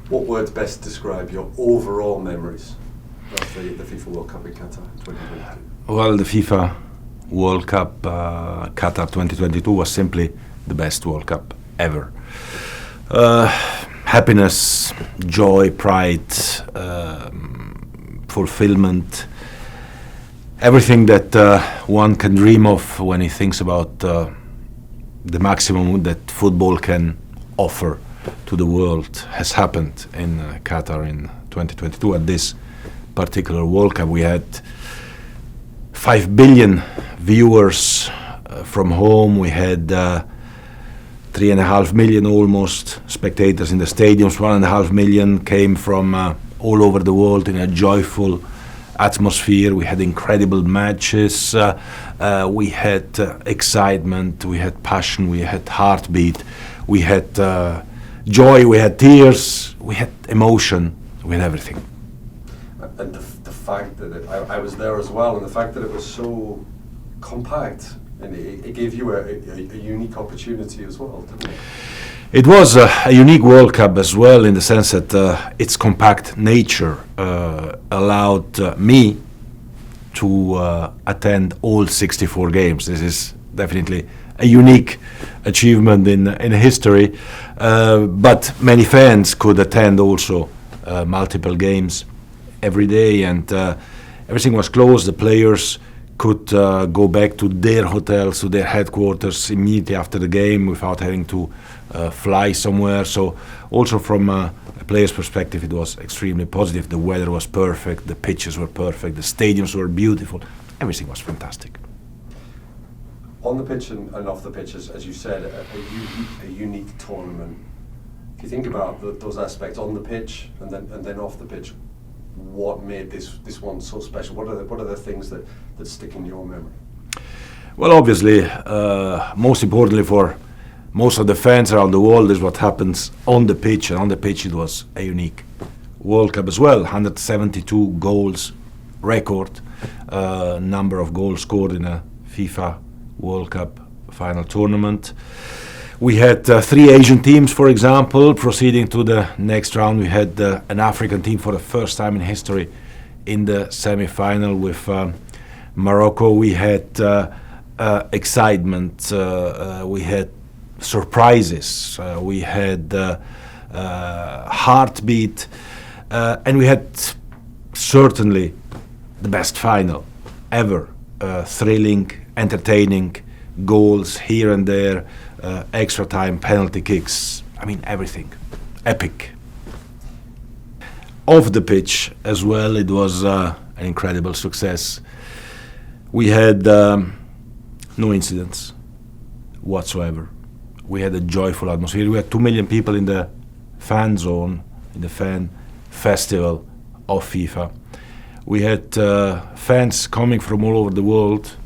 What words best describe your overall memories of the FIFA World Cup in Qatar 2022? Well, the FIFA World Cup Qatar 2022 was simply the best World Cup ever. Happiness, joy, pride, fulfillment, everything that one can dream of when he thinks about the maximum that football can offer to the world has happened in Qatar in 2022. At this particular World Cup, we had 5 billion viewers from home. We had 3.5 million almost spectators in the stadiums. 1.5 million came from all over the world in a joyful atmosphere. We had incredible matches. We had excitement. We had passion. We had heartbeat. We had joy. We had tears. We had emotion. We had everything. And the fact that I was there as well, and the fact that it was so compact, and it gave you a unique opportunity as well, didn't it? It was a unique World Cup as well, in the sense that its compact nature allowed me to attend all 64 games. This is definitely a unique achievement in history, but many fans could attend also multiple games every day, and everything was closed. The players could go back to their hotels, to their headquarters immediately after the game without having to fly somewhere. So also from a player's perspective, it was extremely positive. The weather was perfect, the pitches were perfect, the stadiums were beautiful, everything was fantastic. On the pitch and off the pitch, as you said, a unique tournament. If you think about those aspects on the pitch and then off the pitch, what made this one so special? What are the things that stick in your memory? Well, obviously, most importantly for most of the fans around the world is what happens on the pitch, and on the pitch it was a unique World Cup as well. 172 goals record, number of goals scored in a FIFA World Cup final tournament. We had 3 Asian teams, for example, proceeding to the next round. We had an African team for the first time in history in the semi-final with Morocco. We had excitement, we had surprises, we had heartbeat, and we had certainly the best final ever. Thrilling, entertaining, goals here and there, extra time, penalty kicks, I mean everything, epic. Off the pitch as well, it was an incredible success. We had no incidents whatsoever. We had a joyful atmosphere. We had 2 million people in the fan zone, in the fan festival of FIFA. We had fans coming from all over the world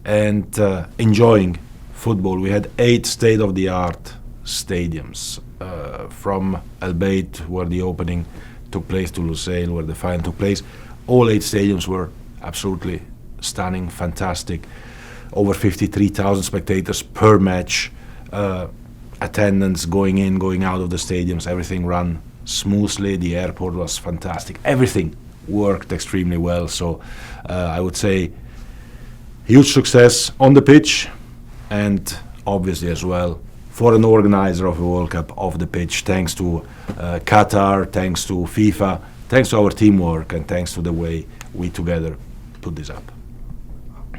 and enjoying football. We had 8 state-of-the-art stadiums, from Al Bayt, where the opening took place, to Lusail, where the final took place. All 8 stadiums were absolutely stunning, fantastic. Over 53,000 spectators per match. Attendance going in, going out of the stadiums, everything ran smoothly. The airport was fantastic. Everything worked extremely well. So I would say huge success on the pitch, and obviously as well for an organizer of a World Cup off the pitch, thanks to Qatar, thanks to FIFA, thanks to our teamwork, and thanks to the way we together put this up.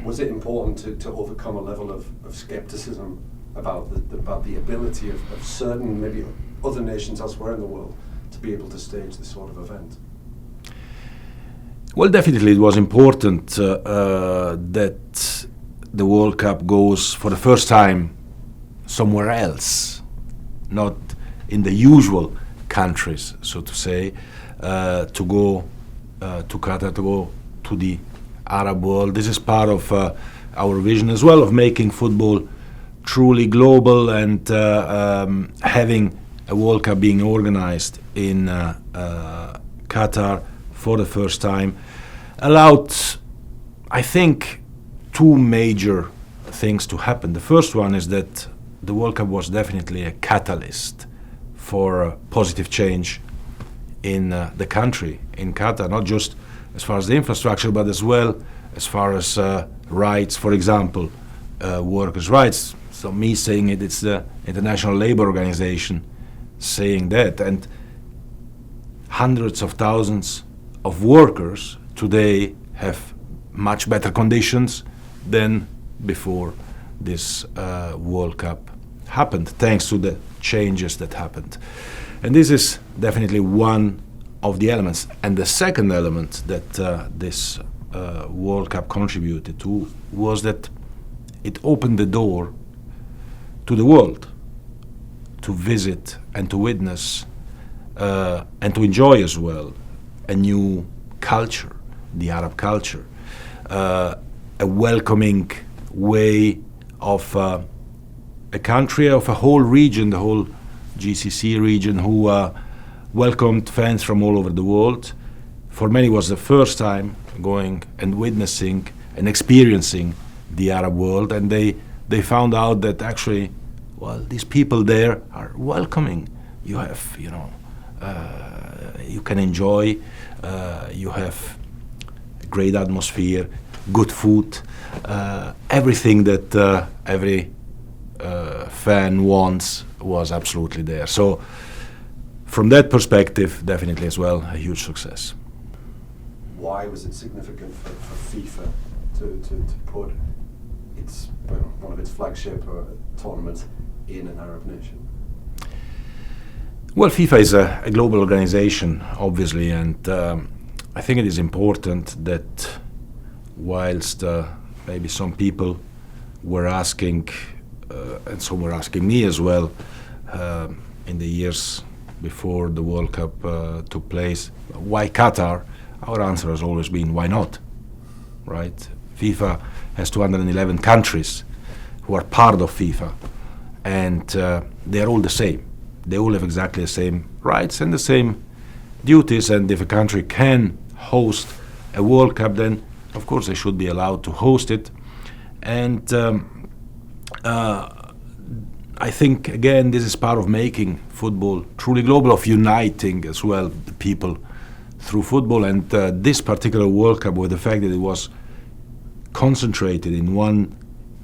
Was it important to overcome a level of skepticism about the ability of certain, maybe other nations elsewhere in the world, to be able to stage this sort of event? Well, definitely it was important that the World Cup goes for the first time somewhere else, not in the usual countries, so to say, to go to Qatar, to go to the Arab world. This is part of our vision as well, of making football truly global, and having a World Cup being organized in Qatar for the first time allowed, I think, 2 major things to happen. The first one is that the World Cup was definitely a catalyst for positive change in the country, in Qatar, not just as far as the infrastructure, but as well as far as rights, for example, workers' rights. So me saying it, it's the International Labour Organization saying that. And hundreds of thousands of workers today have much better conditions than before this World Cup happened, thanks to the changes that happened. And this is definitely one of the elements. And the second element that this World Cup contributed to was that it opened the door to the world to visit and to witness and to enjoy as well a new culture, the Arab culture, a welcoming way of a country, of a whole region, the whole GCC region, who welcomed fans from all over the world. For many it was the first time going and witnessing and experiencing the Arab world, and they found out that actually, well, these people there are welcoming. You have, you can enjoy, you have a great atmosphere, good food, everything that every fan wants was absolutely there. So from that perspective, definitely as well, a huge success. Why was it significant for FIFA to put its one of its flagship tournaments in an Arab nation? Well, FIFA is a global organization, obviously, and I think it is important that whilst maybe some people were asking, and some were asking me as well, in the years before the World Cup took place, why Qatar? Our answer has always been, why not? Right? FIFA has 211 countries who are part of FIFA, and they are all the same. They all have exactly the same rights and the same duties, and if a country can host a World Cup, then of course they should be allowed to host it. And I think, again, this is part of making football truly global, of uniting as well the people through football. And this particular World Cup, with the fact that it was concentrated in one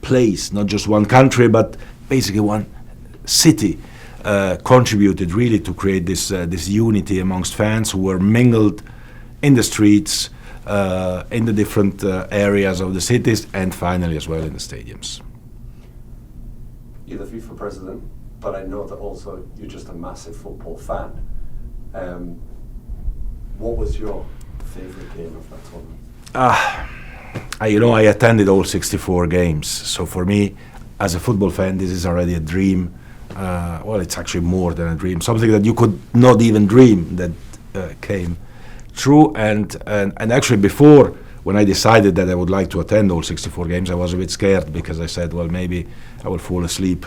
place, not just one country, but basically one city, contributed really to create this unity amongst fans who were mingled in the streets, in the different areas of the cities, and finally as well in the stadiums. You're the FIFA president, but I know that also you're just a massive football fan. What was your favourite game of that tournament? I attended all 64 games, so for me, as a football fan, this is already a dream. Well, it's actually more than a dream, something that you could not even dream that came true. And actually, before, when I decided that I would like to attend all 64 games, I was a bit scared, because I said, well, maybe I will fall asleep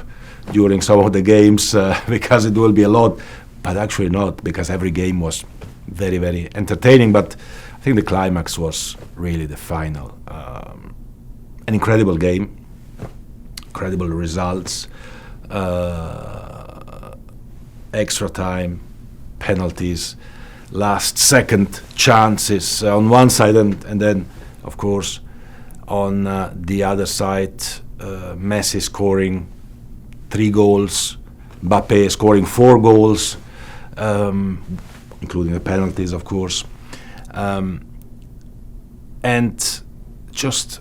during some of the games because it will be a lot, but actually not, because every game was very, very entertaining. But I think the climax was really the final. An incredible game, incredible results, extra time, penalties, last second chances on one side, and then of course on the other side, Messi scoring 3 goals, Mbappe scoring 4 goals, including the penalties, of course, and just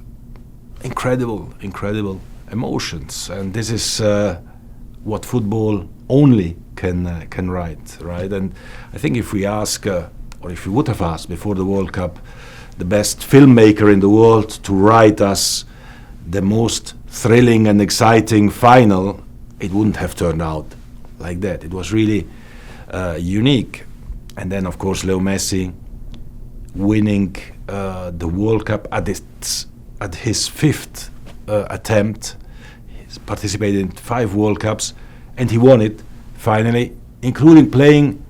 incredible emotions. And this is what football only can write, right? And I think if we ask, or if we would have asked before the World Cup, the best filmmaker in the world to write us the most thrilling and exciting final, it wouldn't have turned out like that. It was really unique. And then, of course, Leo Messi winning the World Cup at his 5th attempt. He's participated in 5 World Cups, and he won it finally, including playing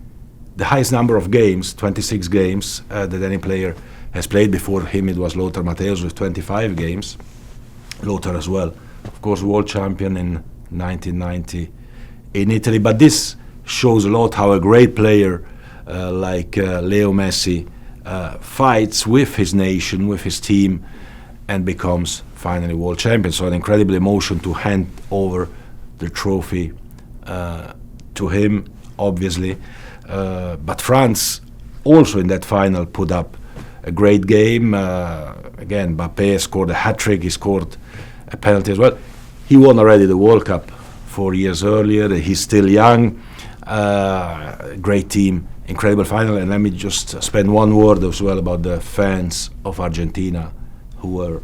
the highest number of games, 26 games, that any player has played. Before him it was Lothar Matthäus with 25 games. Lothar as well, of course, world champion in 1990 in Italy. But this shows a lot how a great player like Leo Messi fights with his nation, with his team, and becomes finally world champion. So an incredible emotion to hand over the trophy to him, obviously. But France also in that final put up a great game. Again, Mbappé scored a hat-trick, he scored a penalty as well. He won already the World Cup 4 years earlier. He's still young. Great team, incredible final. And let me just spend one word as well about the fans of Argentina, who were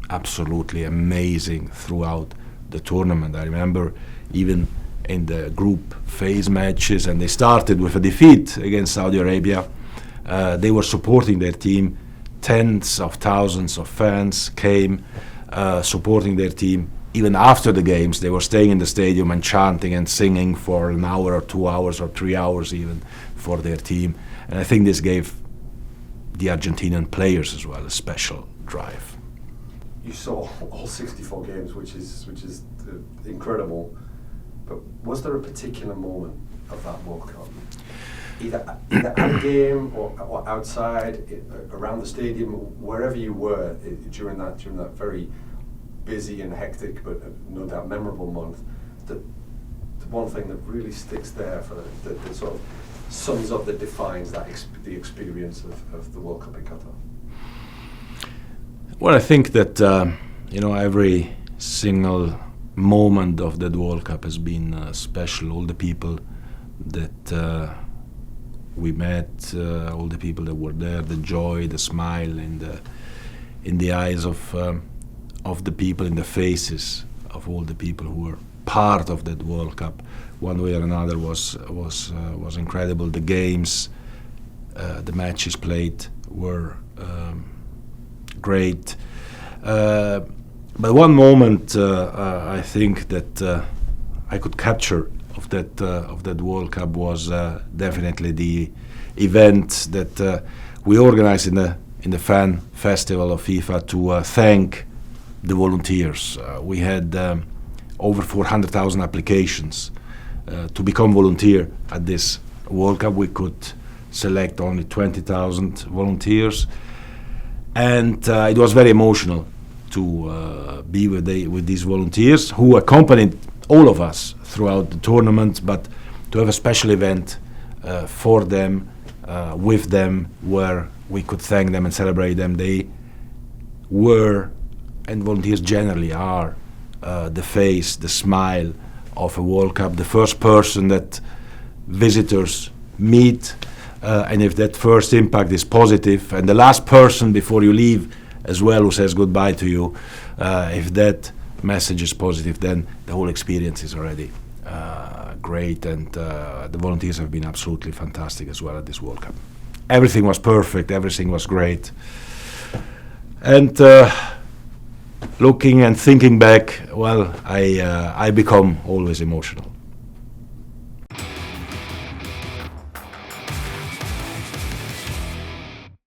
absolutely amazing throughout the tournament. I remember even in the group phase matches, and they started with a defeat against Saudi Arabia. They were supporting their team. Tens of thousands of fans came supporting their team. Even after the games, they were staying in the stadium and chanting and singing for an hour or 2 hours or 3 hours even for their team. And I think this gave the Argentinian players as well a special drive. You saw all 64 games, which is incredible. But was there a particular moment of that World Cup, either at a game or outside, around the stadium, wherever you were during that very busy and hectic, but no doubt memorable month, the one thing that really sticks there for that sort of sums up, that defines the experience of the World Cup in Qatar? Well, I think that every single moment of that World Cup has been special. All the people that we met, all the people that were there, the joy, the smile in the eyes of the people, in the faces of all the people who were part of that World Cup, one way or another, was incredible. The games, the matches played were great. But one moment I think that I could capture of that World Cup was definitely the event that we organized in the fan festival of FIFA to thank the volunteers. We had over 400,000 applications to become volunteer at this World Cup. We could select only 20,000 volunteers, and it was very emotional to be with these volunteers who accompanied all of us throughout the tournament, but to have a special event for them, with them, where we could thank them and celebrate them. They were, and volunteers generally are, the face, the smile of a World Cup, the first person that visitors meet, and if that first impact is positive, and the last person before you leave as well who says goodbye to you, if that message is positive, then the whole experience is already great, and the volunteers have been absolutely fantastic as well at this World Cup. Everything was perfect, everything was great, and looking and thinking back, well, I become always emotional.